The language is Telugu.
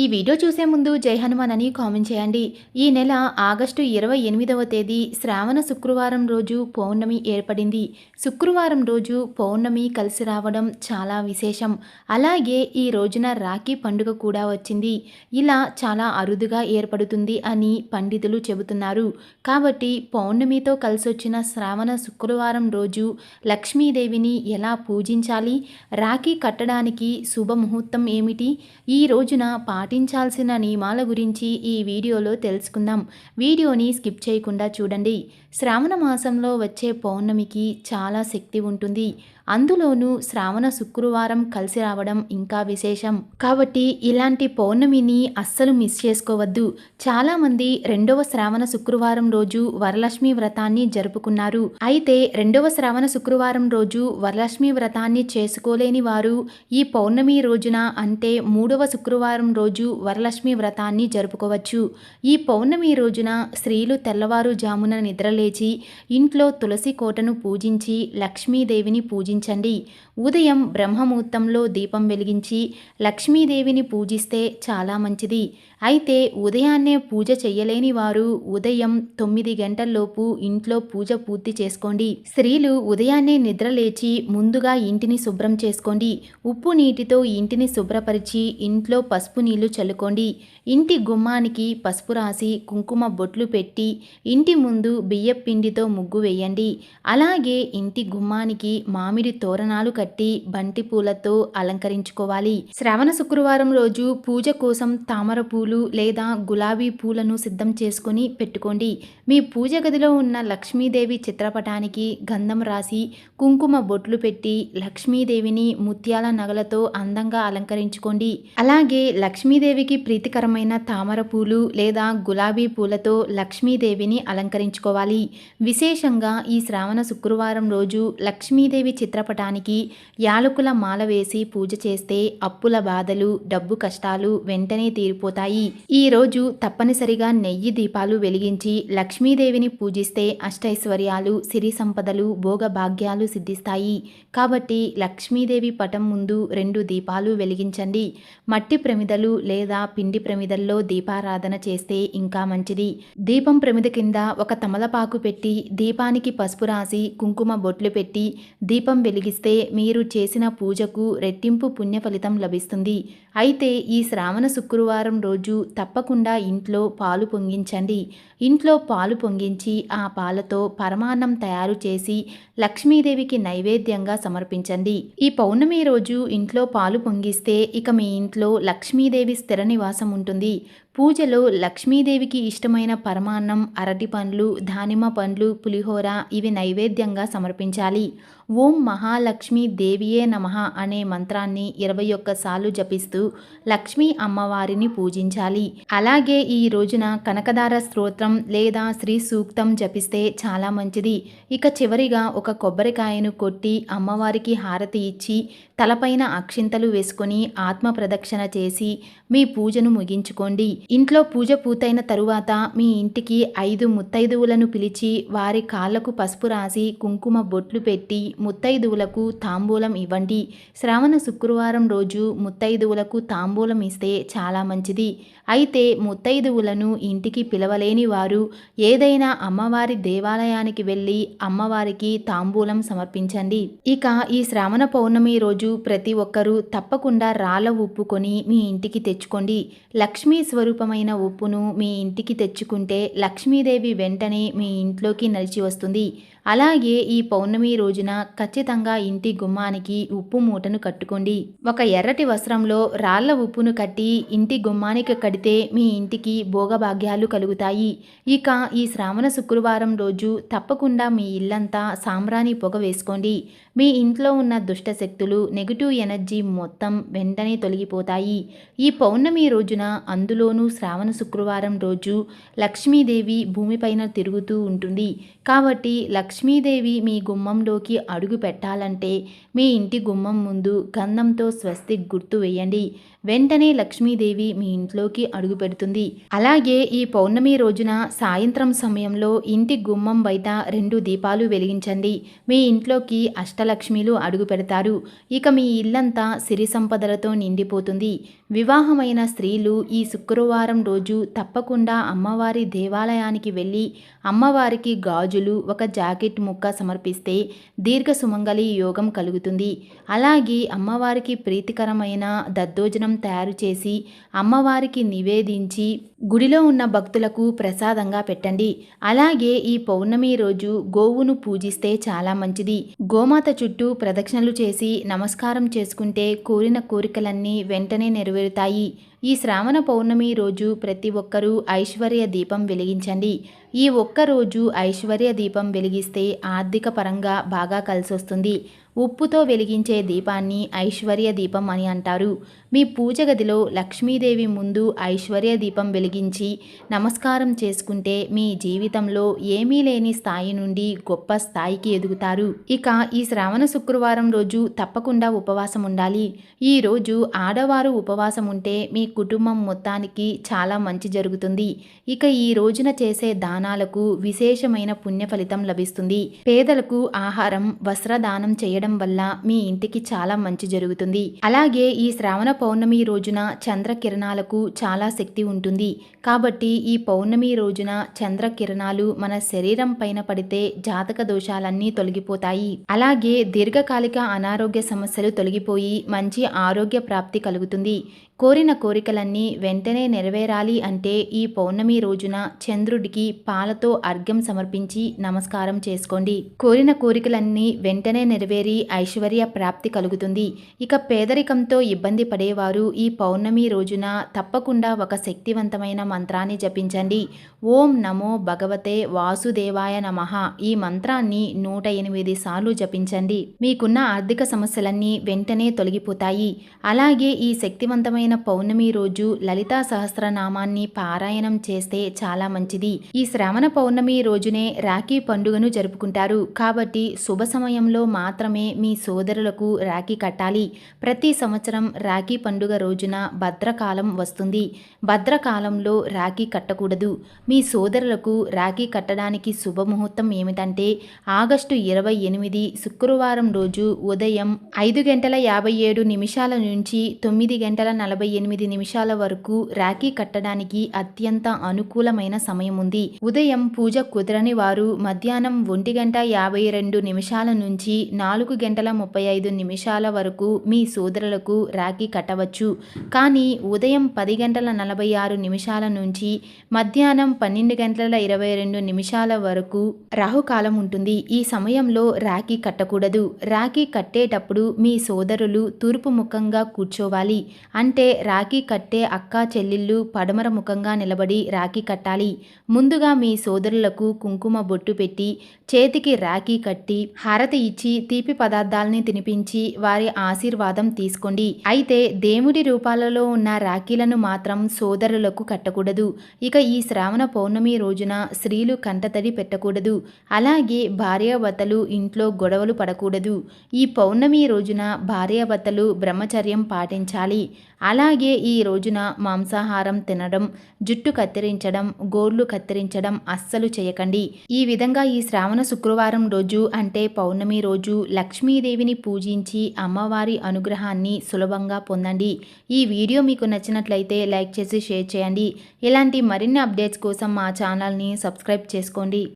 ఈ వీడియో చూసే ముందు జై హనుమాన్ అని కామెంట్ చేయండి. ఈ నెల ఆగస్టు 28వ తేదీ శ్రావణ శుక్రవారం రోజు పౌర్ణమి ఏర్పడింది. శుక్రవారం రోజు పౌర్ణమి కలిసి రావడం చాలా విశేషం. అలాగే ఈ రోజున రాఖీ పండుగ కూడా వచ్చింది. ఇలా చాలా అరుదుగా ఏర్పడుతుంది అని పండితులు చెబుతున్నారు. కాబట్టి పౌర్ణమితో కలిసొచ్చిన శ్రావణ శుక్రవారం రోజు లక్ష్మీదేవిని ఎలా పూజించాలి, రాఖీ కట్టడానికి శుభముహూర్తం ఏమిటి, ఈ రోజున పాటించాల్సిన నియమాల గురించి ఈ వీడియోలో తెలుసుకుందాం. వీడియోని స్కిప్ చేయకుండా చూడండి. శ్రావణ మాసంలో వచ్చే పౌర్ణమికి చాలా శక్తి ఉంటుంది. అందులోనూ శ్రావణ శుక్రవారం కలిసి రావడం ఇంకా విశేషం. కాబట్టి ఇలాంటి పౌర్ణమిని అస్సలు మిస్ చేసుకోవద్దు. చాలామంది రెండవ శ్రావణ శుక్రవారం రోజు వరలక్ష్మి వ్రతాన్ని జరుపుకున్నారు. అయితే రెండవ శ్రావణ శుక్రవారం రోజు వరలక్ష్మి వ్రతాన్ని చేసుకోలేని వారు ఈ పౌర్ణమి రోజున అంటే మూడవ శుక్రవారం రోజు వరలక్ష్మి వ్రతాన్ని జరుపుకోవచ్చు. ఈ పౌర్ణమి రోజున స్త్రీలు తెల్లవారుజామున నిద్రలేచి ఇంట్లో తులసి కోటను పూజించి లక్ష్మీదేవిని పూజించండి. ఉదయం బ్రహ్మముహూర్తంలో దీపం వెలిగించి లక్ష్మీదేవిని పూజిస్తే చాలా మంచిది. అయితే ఉదయాన్నే పూజ చేయలేని వారు ఉదయం 9 గంటల్లోపు ఇంట్లో పూజ పూర్తి చేసుకోండి. స్త్రీలు ఉదయాన్నే నిద్రలేచి ముందుగా ఇంటిని శుభ్రం చేసుకోండి. ఉప్పు నీటితో ఇంటిని శుభ్రపరిచి ఇంట్లో పసుపు నీళ్లు చల్లుకోండి. ఇంటి గుమ్మానికి పసుపు రాసి కుంకుమ బొట్లు పెట్టి ఇంటి ముందు బియ్యపు పిండితో ముగ్గు వేయండి. అలాగే ఇంటి గుమ్మానికి మామిడి తోరణాలు కట్టి బంతి పూలతో అలంకరించుకోవాలి. శ్రావణ శుక్రవారం రోజు పూజ కోసం తామర పూలు లేదా గులాబీ పూలను సిద్ధం చేసుకొని పెట్టుకోండి. మీ పూజ గదిలో ఉన్న లక్ష్మీదేవి చిత్రపటానికి గంధం రాసి కుంకుమ బొట్లు పెట్టి లక్ష్మీదేవిని ముత్యాల నగలతో అందంగా అలంకరించుకోండి. అలాగే లక్ష్మీదేవికి ప్రీతికరమైన తామర పూలు లేదా గులాబీ పూలతో లక్ష్మీదేవిని అలంకరించుకోవాలి. విశేషంగా ఈ శ్రావణ శుక్రవారం రోజు లక్ష్మీదేవి చిత్రపటానికి యాలకుల మాల వేసి పూజ చేస్తే అప్పుల బాధలు, డబ్బు కష్టాలు వెంటనే తీరిపోతాయి. ఈ రోజు తప్పనిసరిగా నెయ్యి దీపాలు వెలిగించి లక్ష్మీదేవిని పూజిస్తే అష్టైశ్వర్యాలు, సిరి సంపదలు, భోగ భాగ్యాలు సిద్ధిస్తాయి. కాబట్టి లక్ష్మీదేవి పటం ముందు 2 దీపాలు వెలిగించండి. మట్టి ప్రమిదలు లేదా పిండి ప్రమిదల్లో దీపారాధన చేస్తే ఇంకా మంచిది. దీపం ప్రమిద కింద ఒక తమలపాకు పెట్టి దీపానికి పసుపు రాసి కుంకుమ బొట్లు పెట్టి దీపం వెలిగిస్తే మీరు చేసిన పూజకు రెట్టింపు పుణ్య ఫలితం లభిస్తుంది. అయితే ఈ శ్రావణ శుక్రవారం రోజు తప్పకుండా ఇంట్లో పాలు పొంగించండి. ఇంట్లో పాలు పొంగించి ఆ పాలతో పరమాన్నం తయారు చేసి లక్ష్మీదేవికి నైవేద్యంగా సమర్పించండి. ఈ పౌర్ణమి రోజు ఇంట్లో పాలు పొంగిస్తే ఇక మీ ఇంట్లో లక్ష్మీదేవి స్థిర నివాసం ఉంటుంది. పూజలో లక్ష్మీదేవికి ఇష్టమైన పరమాన్నం, అరటి పండ్లు, దానిమ్మ పండ్లు, పులిహోర ఇవి నైవేద్యంగా సమర్పించాలి. ఓం మహాలక్ష్మీ దేవియే నమః అనే మంత్రాన్ని 21 సార్లు జపిస్తూ లక్ష్మీ అమ్మవారిని పూజించాలి. అలాగే ఈ రోజున కనకదార స్తోత్రం లేదా శ్రీ సూక్తం జపిస్తే చాలా మంచిది. ఇక చివరిగా ఒక కొబ్బరికాయను కొట్టి అమ్మవారికి హారతి ఇచ్చి తలపైన అక్షింతలు వేసుకొని ఆత్మ ప్రదక్షిణ చేసి మీ పూజను ముగించుకోండి. ఇంట్లో పూజ పూర్తయిన తరువాత మీ ఇంటికి 5 ముత్తైదువులను పిలిచి వారి కాళ్లకు పసుపు రాసి కుంకుమ బొట్లు పెట్టి ముత్తైదువులకు తాంబూలం ఇవ్వండి. శ్రావణ శుక్రవారం రోజు ముత్తైదువులకు తాంబూలం ఇస్తే చాలా మంచిది. అయితే ముత్తైదువులను ఇంటికి పిలవలేని వారు ఏదైనా అమ్మవారి దేవాలయానికి వెళ్ళి అమ్మవారికి తాంబూలం సమర్పించండి. ఇక ఈ శ్రావణ పౌర్ణమి రోజు ప్రతి ఒక్కరూ తప్పకుండా రాళ్ళ ఉప్పు కొని మీ ఇంటికి తెచ్చుకోండి. లక్ష్మీ స్వరూపమైన ఉప్పును మీ ఇంటికి తెచ్చుకుంటే లక్ష్మీదేవి వెంటనే మీ ఇంట్లోకి నడిచి వస్తుంది. అలాగే ఈ పౌర్ణమి రోజున ఖచ్చితంగా ఇంటి గుమ్మానికి ఉప్పు మూటను కట్టుకోండి. ఒక ఎర్రటి వస్త్రంలో రాళ్ల ఉప్పును కట్టి ఇంటి గుమ్మానికి కడితే మీ ఇంటికి భోగభాగ్యాలు కలుగుతాయి. ఇక ఈ శ్రావణ శుక్రవారం రోజు తప్పకుండా మీ ఇల్లంతా సాంబ్రాణి పొగ వేసుకోండి. మీ ఇంట్లో ఉన్న దుష్ట శక్తులు, నెగిటివ్ ఎనర్జీ మొత్తం వెంటనే తొలగిపోతాయి. ఈ పౌర్ణమి రోజున అందులోనూ శ్రావణ శుక్రవారం రోజు లక్ష్మీదేవి భూమిపైన తిరుగుతూ ఉంటుంది. కాబట్టి లక్ష్మీదేవి మీ గుమ్మంలోకి అడుగు పెట్టాలంటే మీ ఇంటి గుమ్మం ముందు గంధంతో స్వస్తిక్ గుర్తు వేయండి. వెంటనే లక్ష్మీదేవి మీ ఇంట్లోకి అడుగు పెడుతుంది. అలాగే ఈ పౌర్ణమి రోజున సాయంత్రం సమయంలో ఇంటి గుమ్మం బయట 2 దీపాలు వెలిగించండి. మీ ఇంట్లోకి అష్టలక్ష్మిలు అడుగు పెడతారు. ఇక మీ ఇల్లంతా సిరి సంపదలతో నిండిపోతుంది. వివాహమైన స్త్రీలు ఈ శుక్రవారం రోజు తప్పకుండా అమ్మవారి దేవాలయానికి వెళ్ళి అమ్మవారికి గాజులు, ఒక జాకెట్ ముక్క సమర్పిస్తే దీర్ఘ సుమంగళి యోగం కలుగుతుంది. అలాగే అమ్మవారికి ప్రీతికరమైన దద్దోజనం తయారు చేసి అమ్మవారికి నివేదించి గుడిలో ఉన్న భక్తులకు ప్రసాదంగా పెట్టండి. అలాగే ఈ పౌర్ణమి రోజు గోవును పూజిస్తే చాలా మంచిది. గోమాత చుట్టూ ప్రదక్షిణలు చేసి నమస్కారం చేసుకుంటే కోరిన కోరికలన్నీ వెంటనే నెరవేరుతాయి. ఈ శ్రావణ పౌర్ణమి రోజు ప్రతి ఒక్కరూ ఐశ్వర్య దీపం వెలిగించండి. ఈ ఒక్కరోజు ఐశ్వర్య దీపం వెలిగిస్తే ఆర్థిక పరంగా బాగా కలిసొస్తుంది. ఉప్పుతో వెలిగించే దీపాన్ని ఐశ్వర్య దీపం అని అంటారు. మీ పూజ గదిలో లక్ష్మీదేవి ముందు ఐశ్వర్య దీపం వెలిగించి నమస్కారం చేసుకుంటే మీ జీవితంలో ఏమీ లేని స్థాయి నుండి గొప్ప స్థాయికి ఎదుగుతారు. ఇక ఈ శ్రావణ శుక్రవారం రోజు తప్పకుండా ఉపవాసం ఉండాలి. ఈ రోజు ఆడవారు ఉపవాసం ఉంటే మీ కుటుంబం మొత్తానికి చాలా మంచి జరుగుతుంది. ఇక ఈ రోజున చేసే దానాలకు విశేషమైన పుణ్య ఫలితం లభిస్తుంది. పేదలకు ఆహారం, వస్త్రదానం చేయడం వల్ల మీ ఇంటికి చాలా మంచి జరుగుతుంది. అలాగే ఈ శ్రావణ పౌర్ణమి రోజున చంద్ర కిరణాలకు చాలా శక్తి ఉంటుంది. కాబట్టి ఈ పౌర్ణమి రోజున చంద్ర కిరణాలు మన శరీరం పైన పడితే జాతక దోషాలన్నీ తొలగిపోతాయి. అలాగే దీర్ఘకాలిక అనారోగ్య సమస్యలు తొలగిపోయి మంచి ఆరోగ్య ప్రాప్తి కలుగుతుంది. కోరిన కోరికలన్నీ వెంటనే నెరవేరాలి అంటే ఈ పౌర్ణమి రోజున చంద్రుడికి పాలతో అర్ఘ్యం సమర్పించి నమస్కారం చేసుకోండి. కోరిన కోరికలన్నీ వెంటనే నెరవేరి ఐశ్వర్య ప్రాప్తి కలుగుతుంది. ఇక పేదరికంతో ఇబ్బంది పడేవారు ఈ పౌర్ణమి రోజున తప్పకుండా ఒక శక్తివంతమైన మంత్రాన్ని జపించండి. ఓం నమో భగవతే వాసుదేవాయ నమః. ఈ మంత్రాన్ని 108 సార్లు జపించండి. మీకున్న ఆర్థిక సమస్యలన్నీ వెంటనే తొలగిపోతాయి. అలాగే ఈ శక్తివంతమైన పౌర్ణమి రోజు లలితా సహస్రనామాన్ని పారాయణం చేస్తే చాలా మంచిది. ఈ శ్రావణ పౌర్ణమి రోజునే రాఖీ పండుగను జరుపుకుంటారు. కాబట్టి శుభ సమయంలో మాత్రమే మీ సోదరులకు రాఖీ కట్టాలి. ప్రతి సంవత్సరం రాఖీ పండుగ రోజున భద్రకాలం వస్తుంది. భద్రకాలంలో రాఖీ కట్టకూడదు. మీ సోదరులకు రాఖీ కట్టడానికి శుభముహూర్తం ఏమిటంటే ఆగస్టు 28 శుక్రవారం రోజు ఉదయం 5:57 నుంచి 9:48 వరకు రాఖీ కట్టడానికి అత్యంత అనుకూలమైన సమయం ఉంది. ఉదయం పూజ కుదరని వారు మధ్యాహ్నం 1:52 నుంచి 4:35 వరకు మీ సోదరులకు రాఖీ కట్టవచ్చు. కానీ ఉదయం 10:46 నుంచి మధ్యాహ్నం 12:22 వరకు రాహుకాలం ఉంటుంది. ఈ సమయంలో రాఖీ కట్టకూడదు. రాఖీ కట్టేటప్పుడు మీ సోదరులు తూర్పు ముఖంగా కూర్చోవాలి. అంటే రాఖీ కట్టే అక్కా చెల్లెళ్ళు పడమర ముఖంగా నిలబడి రాఖీ కట్టాలి. ముందుగా మీ సోదరులకు కుంకుమ బొట్టు పెట్టి చేతికి రాఖీ కట్టి హారతి ఇచ్చి తీపి పదార్థాలని తినిపించి వారి ఆశీర్వాదం తీసుకోండి. అయితే దేవుడి రూపాలలో ఉన్న రాఖీలను మాత్రం సోదరులకు కట్టకూడదు. ఇక ఈ శ్రావణ పౌర్ణమి రోజున స్త్రీలు కంటతడి పెట్టకూడదు. అలాగే భార్యాభర్తలు ఇంట్లో గొడవలు పడకూడదు. ఈ పౌర్ణమి రోజున భార్యాభర్తలు బ్రహ్మచర్యం పాటించాలి. అలాగే ఈ రోజున మాంసాహారం తినడం, జుట్టు కత్తిరించడం, గోర్లు కత్తిరించడం అస్సలు చేయకండి. ఈ విధంగా ఈ శ్రావణ శుక్రవారం రోజు అంటే పౌర్ణమి రోజు లక్ష్మీదేవిని పూజించి అమ్మవారి అనుగ్రహాన్ని సులభంగా పొందండి. ఈ వీడియో మీకు నచ్చినట్లయితే లైక్ చేసి షేర్ చేయండి. ఇలాంటి మరిన్ని అప్డేట్స్ కోసం మా ఛానల్ని సబ్స్క్రైబ్ చేసుకోండి.